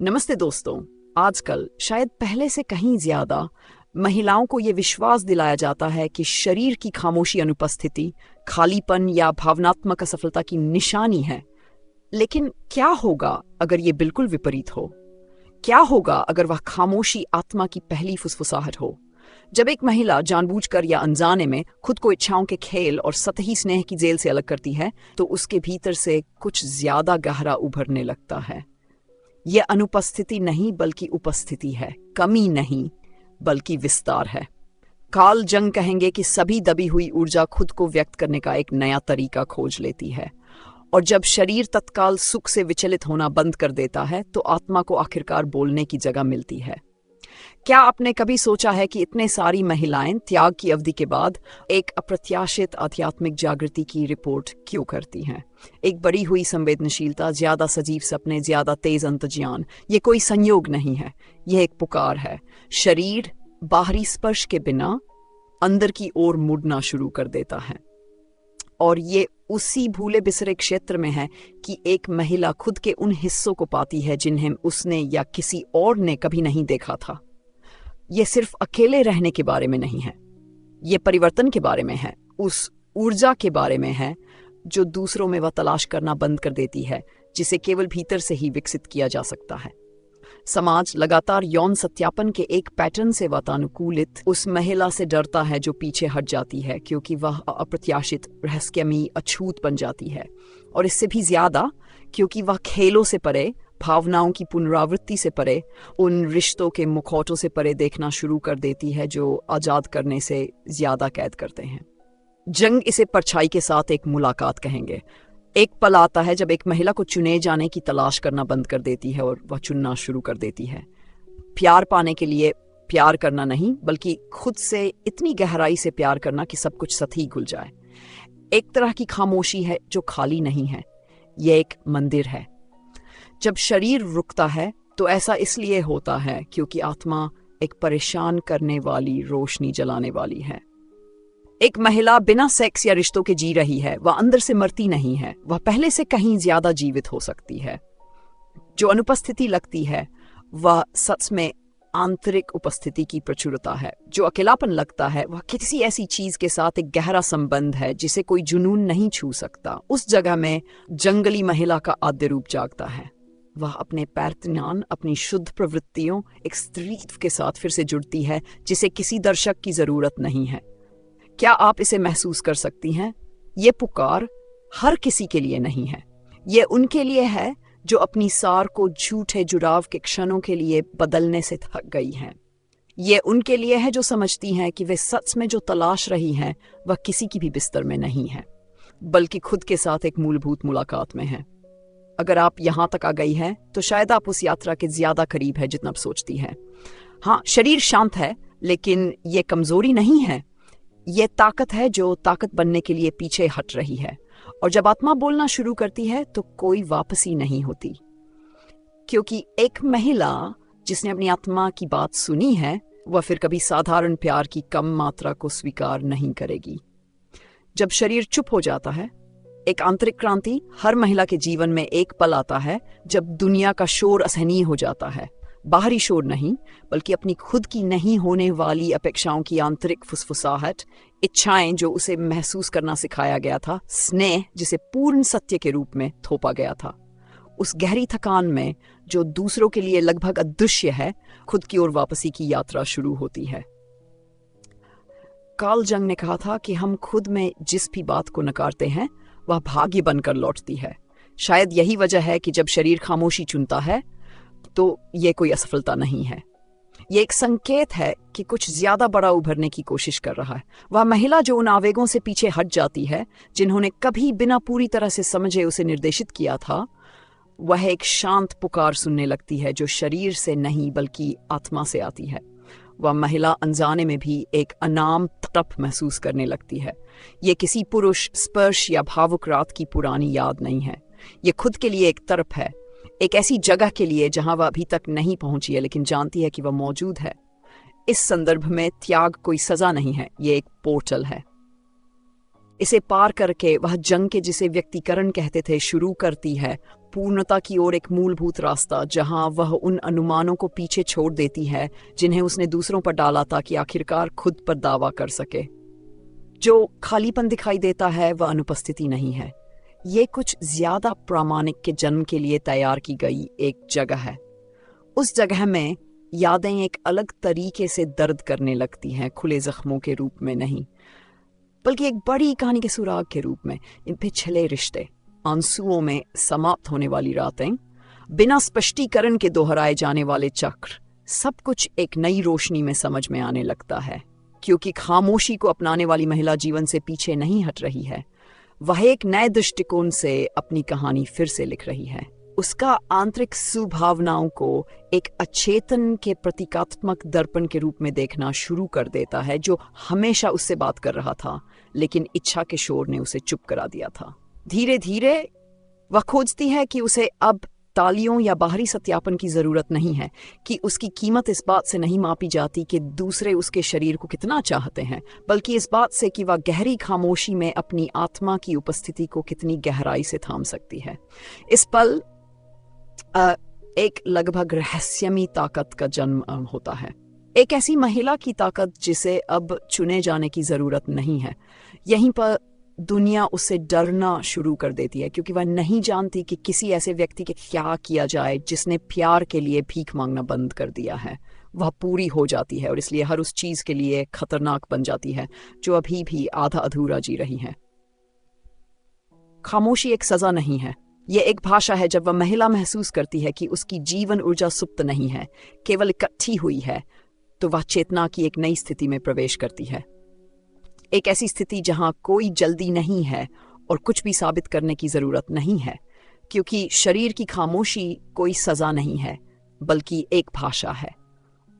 नमस्ते दोस्तों। आजकल शायद पहले से कहीं ज्यादा महिलाओं को ये विश्वास दिलाया जाता है कि शरीर की खामोशी अनुपस्थिति खालीपन या भावनात्मक असफलता की निशानी है। लेकिन क्या होगा अगर ये बिल्कुल विपरीत हो? क्या होगा अगर वह खामोशी आत्मा की पहली फुसफुसाहट हो? जब एक महिला जानबूझकर या अनजाने में खुद को इच्छाओं के खेल और सतही स्नेह की जेल से अलग करती है, तो उसके भीतर से कुछ ज्यादा गहरा उभरने लगता है। यह अनुपस्थिति नहीं बल्कि उपस्थिति है, कमी नहीं बल्कि विस्तार है। कार्ल जंग कहेंगे कि सभी दबी हुई ऊर्जा खुद को व्यक्त करने का एक नया तरीका खोज लेती है, और जब शरीर तत्काल सुख से विचलित होना बंद कर देता है तो आत्मा को आखिरकार बोलने की जगह मिलती है। क्या आपने कभी सोचा है कि इतने सारी महिलाएं त्याग की अवधि के बाद एक अप्रत्याशित आध्यात्मिक जागृति की रिपोर्ट क्यों करती हैं? एक बढ़ी हुई संवेदनशीलता, ज्यादा सजीव सपने, ज्यादा तेज अंतर्ज्ञान, ये कोई संयोग नहीं है, यह एक पुकार है। शरीर बाहरी स्पर्श के बिना अंदर की ओर मुड़ना शुरू कर देता है, और ये उसी भूले बिसरे क्षेत्र में है कि एक महिला खुद के उन हिस्सों को पाती है जिन्हें उसने या किसी और ने कभी नहीं देखा था। ये सिर्फ अकेले रहने के बारे में नहीं है, ये परिवर्तन के बारे में है, उस ऊर्जा के बारे में है जो दूसरों में वह तलाश करना बंद कर देती है, जिसे केवल भीतर से ही विकसित किया जा सकता है। समाज लगातार यौन सत्यापन के एक पैटर्न से वातानुकूलित उस महिला से डरता है जो पीछे हट जाती है, क्योंकि वह अप्रत्याशित, रहस्यमयी, अछूत बन जाती है, और इससे भी ज्यादा क्योंकि वह खेलों से परे, भावनाओं की पुनरावृत्ति से परे, उन रिश्तों के मुखौटों से परे देखना शुरू कर देती है जो आजाद करने से ज्यादा कैद करते हैं। जंग इसे परछाई के साथ एक मुलाकात कहेंगे। एक पल आता है जब एक महिला को चुने जाने की तलाश करना बंद कर देती है और वह चुनना शुरू कर देती है। प्यार पाने के लिए प्यार करना नहीं, बल्कि खुद से इतनी गहराई से प्यार करना कि सब कुछ सतही घुल जाए। एक तरह की खामोशी है जो खाली नहीं है, यह एक मंदिर है। जब शरीर रुकता है तो ऐसा इसलिए होता है क्योंकि आत्मा एक परेशान करने वाली रोशनी जलाने वाली है। एक महिला बिना सेक्स या रिश्तों के जी रही है, वह अंदर से मरती नहीं है, वह पहले से कहीं ज्यादा जीवित हो सकती है। जो अनुपस्थिति लगती है वह सच में आंतरिक उपस्थिति की प्रचुरता है। जो अकेलापन लगता है वह किसी ऐसी चीज के साथ एक गहरा संबंध है जिसे कोई जुनून नहीं छू सकता। उस जगह में जंगली महिला का आद्य रूप जागता है। वह अपने पैरतनान, अपनी शुद्ध प्रवृत्तियों, एक स्त्रीत्व के साथ फिर से जुड़ती है जिसे किसी दर्शक की जरूरत नहीं है। क्या आप इसे महसूस कर सकती हैं? ये पुकार हर किसी के लिए नहीं है। ये उनके लिए है जो अपनी सार को झूठे जुड़ाव के क्षणों के लिए बदलने से थक गई हैं। ये उनके लिए है जो समझती हैं कि वे सच में जो तलाश रही हैं वह किसी की भी बिस्तर में नहीं है, बल्कि खुद के साथ एक मूलभूत मुलाकात में है। अगर आप यहां तक आ गई हैं तो शायद आप उस यात्रा के ज्यादा करीब है जितना आप सोचती हैं। हाँ, शरीर शांत है, लेकिन ये कमजोरी नहीं है, ये ताकत है जो ताकत बनने के लिए पीछे हट रही है। और जब आत्मा बोलना शुरू करती है तो कोई वापसी नहीं होती, क्योंकि एक महिला जिसने अपनी आत्मा की बात सुनी है वह फिर कभी साधारण प्यार की कम मात्रा को स्वीकार नहीं करेगी। जब शरीर चुप हो जाता है, एक आंतरिक क्रांति हर महिला के जीवन में एक पल आता है जब दुनिया का शोर असहनीय हो जाता है। बाहरी शोर नहीं, बल्कि अपनी खुद की नहीं होने वाली अपेक्षाओं की आंतरिक फुसफुसाहट, इच्छाएं जो उसे महसूस करना सिखाया गया था, स्नेह जिसे पूर्ण सत्य के रूप में थोपा गया था। उस गहरी थकान में जो दूसरों के लिए लगभग अदृश्य है, खुद की ओर वापसी की यात्रा शुरू होती है। कार्ल जंग ने कहा था कि हम खुद में जिस भी बात को नकारते हैं वह भाग्य बनकर लौटती है। शायद यही वजह है कि जब शरीर खामोशी चुनता है तो ये कोई असफलता नहीं है, ये एक संकेत है कि कुछ ज्यादा बड़ा उभरने की कोशिश कर रहा है। वह महिला जो उन आवेगों से पीछे हट जाती है जिन्होंने कभी बिना पूरी तरह से समझे उसे निर्देशित किया था, वह एक शांत पुकार सुनने लगती है जो शरीर से नहीं बल्कि आत्मा से आती है। वह महिला अनजाने में भी एक अनाम तड़प महसूस करने लगती है। ये किसी पुरुष स्पर्श या भावुक रात की पुरानी याद नहीं है, ये खुद के लिए एक तड़प है, एक ऐसी जगह के लिए जहां वह अभी तक नहीं पहुंची है लेकिन जानती है कि वह मौजूद है। इस संदर्भ में त्याग कोई सजा नहीं है, ये एक पोर्टल है। इसे पार करके वह जंग के जिसे व्यक्तिकरण कहते थे शुरू करती है, पूर्णता की ओर एक मूलभूत रास्ता, जहां वह उन अनुमानों को पीछे छोड़ देती है जिन्हें उसने दूसरों पर डाला ताकि आखिरकार खुद पर दावा कर सके। जो खालीपन दिखाई देता है वह अनुपस्थिति नहीं है, ये कुछ ज्यादा प्रामाणिक के जन्म के लिए तैयार की गई एक जगह है। उस जगह में यादें एक अलग तरीके से दर्द करने लगती हैं, खुले जख्मों के रूप में नहीं, बल्कि एक बड़ी कहानी के सुराग के रूप में। इन पिछले रिश्ते, आंसुओं में समाप्त होने वाली रातें, बिना स्पष्टीकरण के दोहराए जाने वाले चक्र, सब कुछ एक नई रोशनी में समझ में आने लगता है, क्योंकि खामोशी को अपनाने वाली महिला जीवन से पीछे नहीं हट रही है। वह एक नए दृष्टिकोण से अपनी कहानी फिर से लिख रही है। उसका आंतरिक सुभावनाओं को एक अचेतन के प्रतीकात्मक दर्पण के रूप में देखना शुरू कर देता है, जो हमेशा उससे बात कर रहा था, लेकिन इच्छा के शोर ने उसे चुप करा दिया था। धीरे धीरे वह खोजती है कि उसे अब तालियों या बाहरी सत्यापन की जरूरत नहीं है, कि उसकी कीमत इस बात से नहीं मापी जाती कि दूसरे उसके शरीर को कितना चाहते हैं, बल्कि इस बात से कि वह गहरी खामोशी में अपनी आत्मा की उपस्थिति को कितनी गहराई से थाम सकती है। इस पल एक लगभग रहस्यमयी ताकत का जन्म होता है, एक ऐसी महिला की ताकत जिसे अब चुने जाने की जरूरत नहीं है। यहीं पर दुनिया उससे डरना शुरू कर देती है, क्योंकि वह नहीं जानती कि किसी ऐसे व्यक्ति के क्या किया जाए जिसने प्यार के लिए भीख मांगना बंद कर दिया है। वह पूरी हो जाती है और इसलिए हर उस चीज के लिए खतरनाक बन जाती है जो अभी भी आधा अधूरा जी रही है। खामोशी एक सजा नहीं है, ये एक भाषा है। जब वह महिला महसूस करती है कि उसकी जीवन ऊर्जा सुप्त नहीं है, केवल इकट्ठी हुई है, तो वह चेतना की एक नई स्थिति में प्रवेश करती है। एक ऐसी स्थिति जहां कोई जल्दी नहीं है और कुछ भी साबित करने की जरूरत नहीं है, क्योंकि शरीर की खामोशी कोई सजा नहीं है, बल्कि एक भाषा है।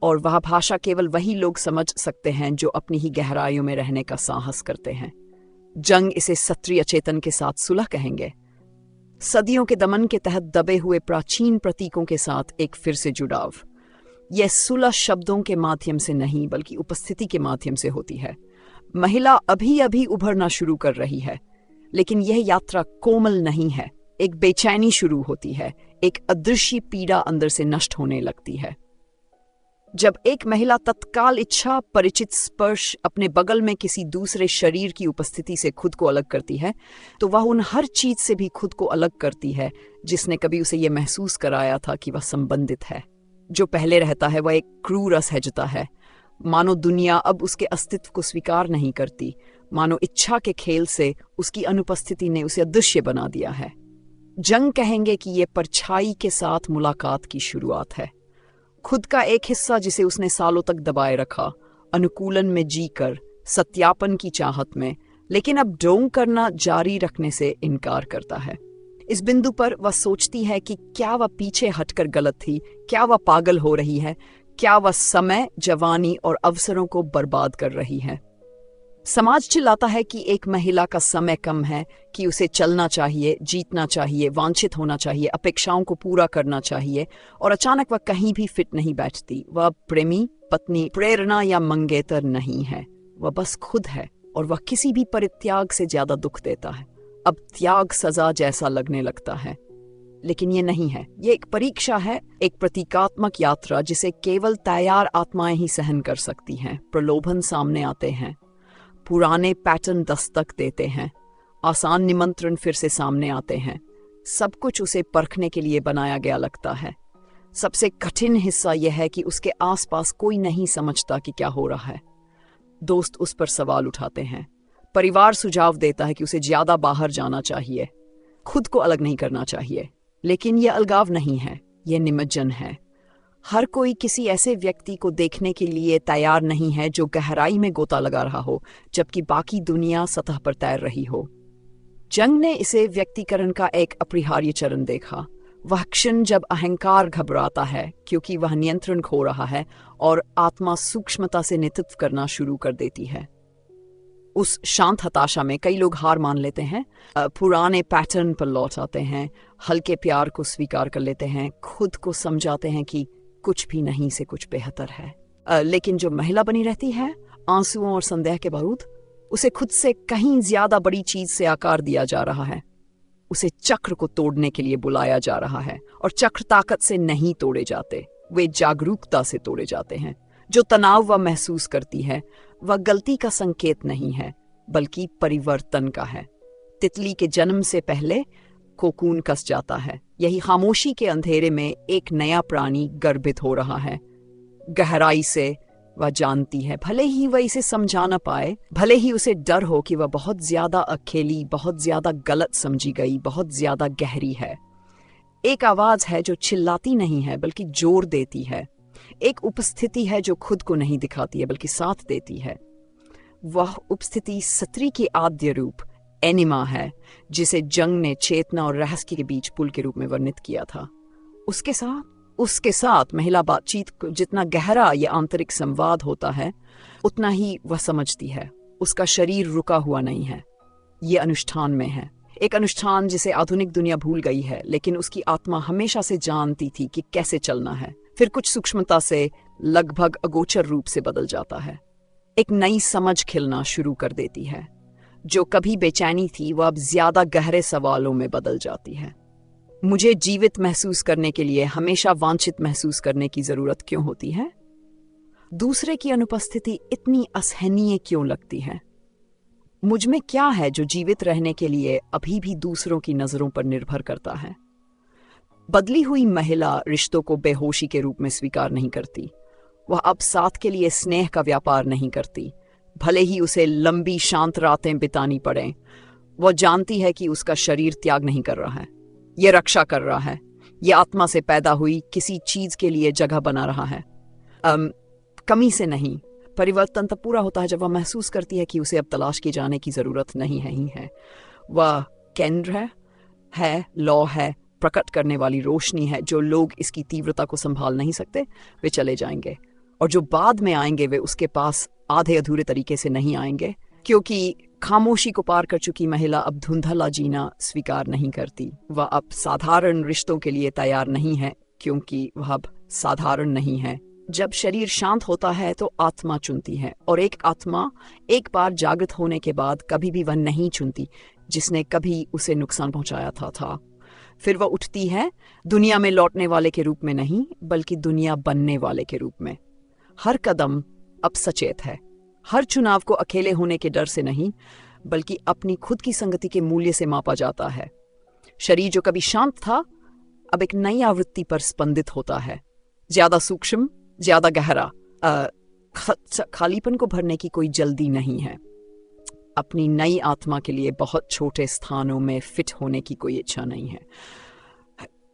और वह भाषा केवल वही लोग समझ सकते हैं जो अपनी ही गहराइयों में रहने का साहस करते हैं। जंग इसे सत्रीय चेतन के साथ सुलह कहेंगे, सदियों के दमन के तहत दबे हुए प्राचीन प्रतीकों के साथ एक फिर से जुड़ाव। यह सुलह शब्दों के माध्यम से नहीं, बल्कि उपस्थिति के माध्यम से होती है। महिला अभी अभी उभरना शुरू कर रही है, लेकिन यह यात्रा कोमल नहीं है। एक बेचैनी शुरू होती है, एक अदृश्य पीड़ा अंदर से नष्ट होने लगती है। जब एक महिला तत्काल इच्छा, परिचित स्पर्श, अपने बगल में किसी दूसरे शरीर की उपस्थिति से खुद को अलग करती है, तो वह उन हर चीज से भी खुद को अलग करती है जिसने कभी उसे यह महसूस कराया था कि वह संबंधित है। जो पहले रहता है वह एक क्रूर असहजता है, मानो दुनिया अब उसके अस्तित्व को स्वीकार नहीं करती, मानो इच्छा के खेल से उसकी अनुपस्थिति ने उसे अदृश्य बना दिया है। जंग कहेंगे कि यह परछाई के साथ मुलाकात की शुरुआत है। खुद का एक हिस्सा जिसे उसने सालों तक दबाए रखा, अनुकूलन में जीकर, सत्यापन की चाहत में, लेकिन अब ढोंग करना जारी रखने से इनकार करता है। इस बिंदु पर वह सोचती है कि क्या वह पीछे हटकर गलत थी, क्या वह पागल हो रही है, क्या वह समय, जवानी और अवसरों को बर्बाद कर रही है। समाज चिल्लाता है कि एक महिला का समय कम है, कि उसे चलना चाहिए, जीतना चाहिए, वांछित होना चाहिए, अपेक्षाओं को पूरा करना चाहिए, और अचानक वह कहीं भी फिट नहीं बैठती। वह प्रेमी, पत्नी, प्रेरणा या मंगेतर नहीं है, वह बस खुद है, और वह किसी भी परित्याग से ज्यादा दुख देता है। अब त्याग सजा जैसा लगने लगता है, लेकिन ये नहीं है। ये एक परीक्षा है, एक प्रतीकात्मक यात्रा जिसे केवल तैयार आत्माएं ही सहन कर सकती हैं। प्रलोभन सामने आते हैं, पुराने पैटर्न दस्तक देते हैं, आसान निमंत्रण फिर से सामने आते हैं। सब कुछ उसे परखने के लिए बनाया गया लगता है। सबसे कठिन हिस्सा यह है कि उसके आसपास कोई नहीं समझता कि क्या हो रहा है। दोस्त उस पर सवाल उठाते हैं, परिवार सुझाव देता है कि उसे ज्यादा बाहर जाना चाहिए, खुद को अलग नहीं करना चाहिए। लेकिन यह अलगाव नहीं है, यह निमज्जन है। हर कोई किसी ऐसे व्यक्ति को देखने के लिए तैयार नहीं है जो गहराई में गोता लगा रहा हो, जबकि बाकी दुनिया सतह पर तैर रही हो। जंग ने इसे व्यक्तिकरण का एक अपरिहार्य चरण देखा। वह क्षण जब अहंकार घबराता है क्योंकि वह नियंत्रण खो रहा है और आत्मा सूक्ष्मता से नेतृत्व करना शुरू कर देती है। उस शांत हताशा में कई लोग हार मान लेते हैं, पुराने पैटर्न पर लौट आते हैं, हल्के प्यार को स्वीकार कर लेते हैं, खुद को समझाते हैं कि कुछ भी नहीं से कुछ बेहतर है। लेकिन जो महिला बनी रहती है, आंसुओं और संदेह के बावजूद, उसे खुद से कहीं ज्यादा बड़ी चीज से आकार दिया जा रहा है। उसे चक्र को तोड़ने के लिए बुलाया जा रहा है, और चक्र ताकत से नहीं तोड़े जाते, वे जागरूकता से तोड़े जाते हैं। जो तनाव वह महसूस करती है वह गलती का संकेत नहीं है, बल्कि परिवर्तन का है। तितली के जन्म से पहले कोकून कस जाता है। यही खामोशी के अंधेरे में एक नया प्राणी गर्भित हो रहा है। गहराई से वह जानती है, भले ही वह इसे समझा ना पाए, भले ही उसे डर हो कि वह बहुत ज्यादा अकेली, बहुत ज्यादा गलत समझी गई, बहुत ज्यादा गहरी है। एक आवाज है जो चिल्लाती नहीं है बल्कि जोर देती है। एक उपस्थिति है जो खुद को नहीं दिखाती है बल्कि साथ देती है। वह उपस्थिति सत्री की आद्य रूप एनिमा है, जिसे जंग ने चेतना और रहस्य के बीच पुल के रूप में वर्णित किया था। उसके साथ महिला बातचीत को जितना गहरा ये आंतरिक संवाद होता है, उतना ही वह समझती है उसका शरीर रुका हुआ नहीं है, ये अनुष्ठान में है। एक अनुष्ठान जिसे आधुनिक दुनिया भूल गई है, लेकिन उसकी आत्मा हमेशा से जानती थी कि कैसे चलना है। फिर कुछ सूक्ष्मता से लगभग अगोचर रूप से बदल जाता है। एक नई समझ खिलना शुरू कर देती है। जो कभी बेचैनी थी वह अब ज्यादा गहरे सवालों में बदल जाती है। मुझे जीवित महसूस करने के लिए हमेशा वांछित महसूस करने की जरूरत क्यों होती है? दूसरे की अनुपस्थिति इतनी असहनीय क्यों लगती है? मुझ में क्या है जो जीवित रहने के लिए अभी भी दूसरों की नजरों पर निर्भर करता है? बदली हुई महिला रिश्तों को बेहोशी के रूप में स्वीकार नहीं करती। वह अब साथ के लिए स्नेह का व्यापार नहीं करती, भले ही उसे लंबी शांत रातें बितानी पड़े। वह जानती है कि उसका शरीर त्याग नहीं कर रहा है, यह रक्षा कर रहा है। यह आत्मा से पैदा हुई किसी चीज के लिए जगह बना रहा है, कमी से नहीं। परिवर्तन तब पूरा होता है जब वह महसूस करती है कि उसे अब तलाश की जाने की जरूरत नहीं है। वह केंद्र है, लौ है, प्रकट करने वाली रोशनी है। जो लोग इसकी तीव्रता को संभाल नहीं सकते वे चले जाएंगे, और जो बाद में आएंगे वे उसके पास आधे अधूरे तरीके से नहीं आएंगे, क्योंकि खामोशी को पार कर चुकी महिला अब धुंधला जीना स्वीकार नहीं करती। वह अब साधारण रिश्तों के लिए तैयार नहीं है, क्योंकि वह अब साधारण नहीं है। जब शरीर शांत होता है तो आत्मा चुनती है, और एक आत्मा एक बार जागृत होने के बाद कभी भी वह नहीं चुनती जिसने कभी उसे नुकसान पहुंचाया था। फिर वह उठती है, दुनिया में लौटने वाले के रूप में नहीं, बल्कि दुनिया बनने वाले के रूप में। हर कदम अब सचेत है। हर चुनाव को अकेले होने के डर से नहीं, बल्कि अपनी खुद की संगति के मूल्य से मापा जाता है। शरीर जो कभी शांत था अब एक नई आवृत्ति पर स्पंदित होता है, ज्यादा सूक्ष्म, ज्यादा गहरा। खालीपन को भरने की कोई जल्दी नहीं है। अपनी नई आत्मा के लिए बहुत छोटे स्थानों में फिट होने की कोई इच्छा नहीं है।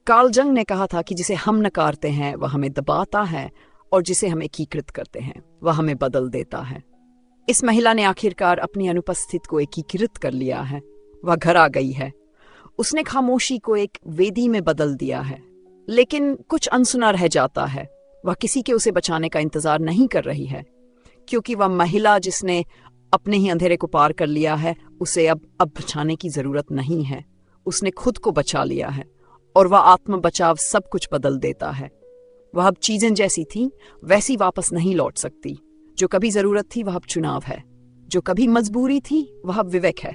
कार्ल जंग ने कहा था कि जिसे हम नकारते हैं वह हमें दबाता है, और जिसे हम एकीकृत करते हैं वह हमें बदल देता है। इस महिला ने आखिरकार अपनी अनुपस्थिति को एकीकृत कर लिया है। वह घर आ गई है। उसने खामोशी को एक वेदी में बदल दिया है, लेकिन कुछ अनसुना रह जाता है। वह किसी के उसे बचाने का इंतजार नहीं कर रही है, क्योंकि वह महिला जिसने अपने ही अंधेरे को पार कर लिया है, उसे अब बचाने की जरूरत नहीं है। उसने खुद को बचा लिया है, और वह आत्म बचाव सब कुछ बदल देता है। वह अब चीजें जैसी थी वैसी वापस नहीं लौट सकती। जो कभी जरूरत थी वह अब चुनाव है, जो कभी मजबूरी थी वह अब विवेक है।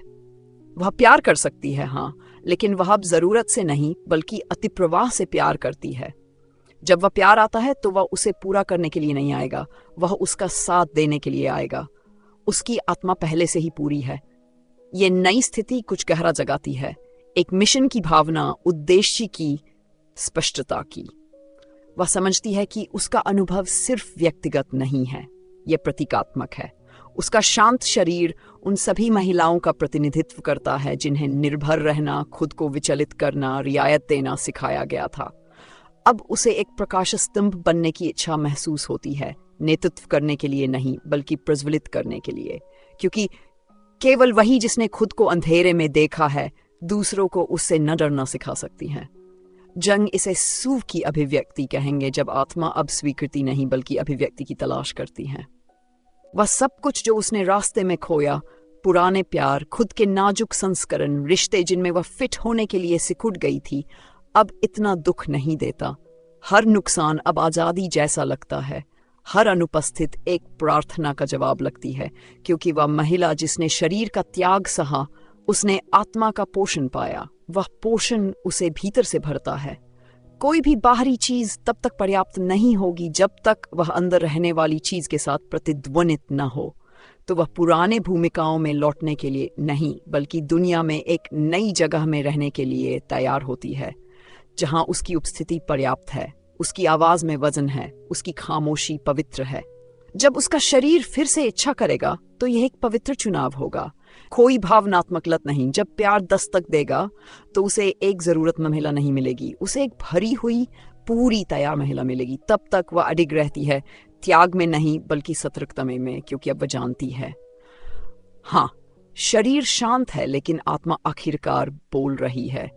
वह प्यार कर सकती है, हाँ, लेकिन वह अब जरूरत से नहीं बल्कि अतिप्रवाह से प्यार करती है। जब वह प्यार आता है तो वह उसे पूरा करने के लिए नहीं आएगा, वह उसका साथ देने के लिए आएगा। उसकी आत्मा पहले से ही पूरी है। ये नई स्थिति कुछ गहरा जगाती है, एक मिशन की भावना, उद्देश्य की स्पष्टता की। वह समझती है कि उसका अनुभव सिर्फ व्यक्तिगत नहीं है, यह प्रतीकात्मक है। उसका शांत शरीर उन सभी महिलाओं का प्रतिनिधित्व करता है जिन्हें निर्भर रहना, खुद को विचलित करना, रियायत देना सिखाया गया था। अब उसे एक प्रकाश स्तंभ बनने की इच्छा महसूस होती है, नेतृत्व करने के लिए नहीं बल्कि प्रज्वलित करने के लिए, क्योंकि केवल वही जिसने खुद को अंधेरे में देखा है दूसरों को उससे न डरना सिखा सकती है। जंग इसे सूव की अभिव्यक्ति कहेंगे, जब आत्मा अब स्वीकृति नहीं बल्कि अभिव्यक्ति की तलाश करती है। वह सब कुछ जो उसने रास्ते में खोया, पुराने प्यार, खुद के नाजुक संस्करण, रिश्ते जिनमें वह फिट होने के लिए सिकुड़ गई थी, अब इतना दुख नहीं देता। हर नुकसान अब आजादी जैसा लगता है। हर अनुपस्थित एक प्रार्थना का जवाब लगती है, क्योंकि वह महिला जिसने शरीर का त्याग सहा उसने आत्मा का पोषण पाया। वह पोषण उसे भीतर से भरता है। कोई भी बाहरी चीज तब तक पर्याप्त नहीं होगी जब तक वह अंदर रहने वाली चीज के साथ प्रतिध्वनित न हो। तो वह पुराने भूमिकाओं में लौटने के लिए नहीं, बल्कि दुनिया में एक नई जगह में रहने के लिए तैयार होती है, जहां उसकी उपस्थिति पर्याप्त है, उसकी आवाज में वजन है, उसकी खामोशी पवित्र है। जब उसका शरीर फिर से इच्छा करेगा तो यह एक पवित्र चुनाव होगा, कोई भावनात्मक लत नहीं। जब प्यार दस्तक देगा तो उसे एक जरूरतमंद महिला नहीं मिलेगी, उसे एक भरी हुई पूरी तैयार महिला मिलेगी। तब तक वह अडिग रहती है, त्याग में नहीं बल्कि सतर्कता में, क्योंकि अब वह जानती है, हाँ, शरीर शांत है लेकिन आत्मा आखिरकार बोल रही है।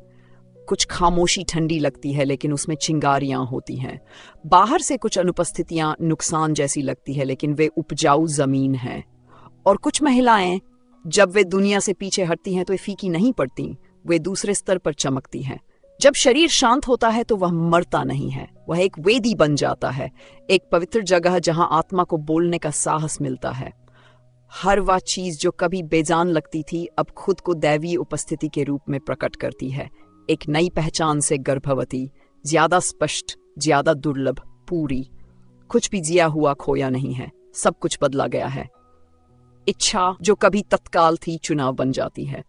कुछ खामोशी ठंडी लगती है लेकिन उसमें चिंगारियां होती हैं। बाहर से कुछ अनुपस्थितियां नुकसान जैसी लगती है लेकिन वे उपजाऊ जमीन है। और कुछ महिलाएं जब वे दुनिया से पीछे हटती हैं तो वे फीकी नहीं पड़ती, वे दूसरे स्तर पर चमकती हैं। जब शरीर शांत होता है तो वह मरता नहीं है, वह एक वेदी बन जाता है, एक पवित्र जगह जहां आत्मा को बोलने का साहस मिलता है। हर वह चीज जो कभी बेजान लगती थी अब खुद को दैवीय उपस्थिति के रूप में प्रकट करती है। एक नई पहचान से गर्भवती, ज्यादा स्पष्ट, ज्यादा दुर्लभ, पूरी। कुछ भी जिया हुआ खोया नहीं है, सब कुछ बदला गया है। इच्छा जो कभी तत्काल थी चुनाव बन जाती है।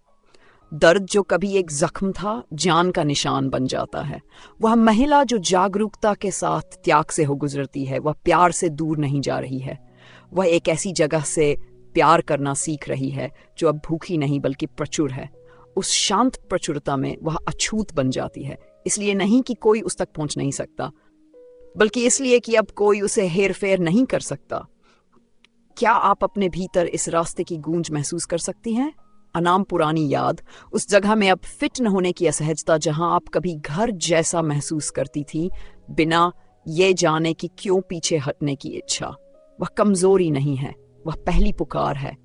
दर्द जो कभी एक जख्म था जान का निशान बन जाता है। वह महिला जो जागरूकता के साथ त्याग से हो गुजरती है, वह प्यार से दूर नहीं जा रही है। वह एक ऐसी जगह से प्यार करना सीख रही है जो अब भूखी नहीं बल्कि प्रचुर है। उस शांत प्रचुरता में वह अछूत बन जाती है, इसलिए नहीं कि कोई उस तक पहुंच नहीं सकता, बल्कि इसलिए कि अब कोई उसे हेरफेर नहीं कर सकता। क्या आप अपने भीतर इस रास्ते की गूंज महसूस कर सकती हैं? अनाम पुरानी याद, उस जगह में अब फिट न होने की असहजता जहां आप कभी घर जैसा महसूस करती थी, बिना ये जाने कि क्यों पीछे हटने की इच्छा। वह कमजोरी नहीं है, वह पहली पुकार है।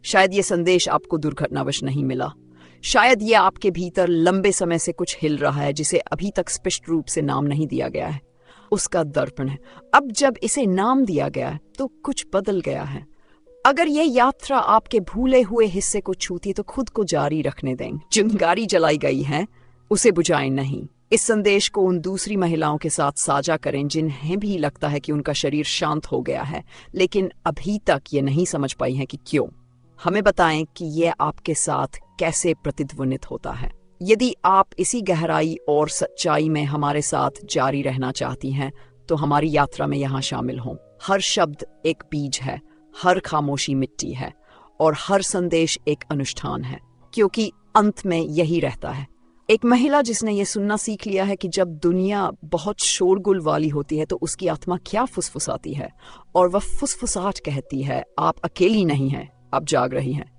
शायद ये संदेश आपको दुर्घटनावश नहीं मिला, शायद ये आपके भीतर लंबे समय से कुछ हिल रहा है जिसे अभी तक स्पष्ट रूप से नाम नहीं दिया गया है। उसका दर्पण है। अब जब इसे नाम दिया गया है तो कुछ बदल गया है। अगर यह यात्रा आपके भूले हुए हिस्से को छूती है तो खुद को जारी रखने दें। चिंगारी जलाई गई है, उसे बुझाएं नहीं। इस संदेश को उन दूसरी महिलाओं के साथ साझा करें जिन्हें भी लगता है कि उनका शरीर शांत हो गया है लेकिन अभी तक ये नहीं समझ पाई हैं कि क्यों। हमें बताएं कि यह आपके साथ कैसे प्रतिध्वनित होता है। यदि आप इसी गहराई और सच्चाई में हमारे साथ जारी रहना चाहती हैं तो हमारी यात्रा में यहाँ शामिल हों। हर शब्द एक बीज है, हर खामोशी मिट्टी है और हर संदेश एक अनुष्ठान है, क्योंकि अंत में यही रहता है। एक महिला जिसने ये सुनना सीख लिया है कि जब दुनिया बहुत शोरगुल वाली होती है तो उसकी आत्मा क्या फुसफुसाती है, और वह फुसफुसाहट कहती है, आप अकेली नहीं हैं, आप जाग रही हैं।